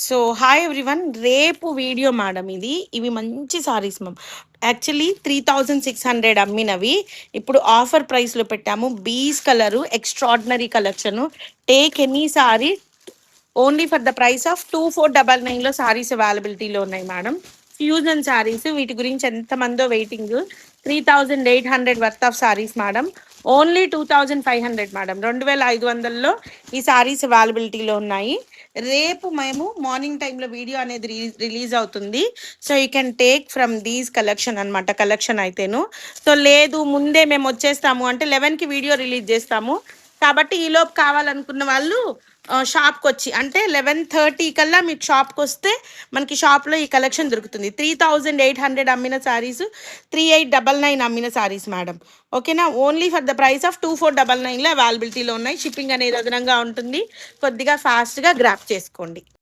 So hi everyone, రేపు video madam ఇవి మంచి సారీస్ మ్యామ్. యాక్చువల్లీ 3600 అమ్మినవి ఇప్పుడు ఆఫర్ ప్రైస్లో పెట్టాము. బీస్ colour extraordinary collection. Take any sari only for the price of 2499లో సారీస్ అవైలబిలిటీలో ఉన్నాయి మేడం. ఫ్యూజన్ సారీస్, వీటి గురించి ఎంతమందో waiting. 3800 worth of saris madam. Only 2500 madam. 2500లో ఈ సారీస్ అవైలబిలిటీలో ఉన్నాయి. రేపు మేము మార్నింగ్ టైంలో వీడియో అనేది రిలీజ్ అవుతుంది. So you can take from these collection అనమాట. కలెక్షన్ అయితేను సో లేదు ముందే మేము వచ్చేస్తాము అంటే 11కి వీడియో రిలీజ్ చేస్తాము. కాబట్టి ఈలోపు కావాలనుకున్న వాళ్ళు షాప్కి వచ్చి అంటే 11:30 కల్లా మీకు షాప్కి వస్తే మనకి షాప్లో ఈ కలెక్షన్ దొరుకుతుంది. 3800 అమ్మిన శారీస్, 3899 అమ్మిన శారీస్ మేడం. ఓకేనా? Only for the price of 2499లో అవైలబిలిటీలో ఉన్నాయి. షిప్పింగ్ అనేది అదనంగా ఉంటుంది. కొద్దిగా ఫాస్ట్గా గ్రాప్ చేసుకోండి.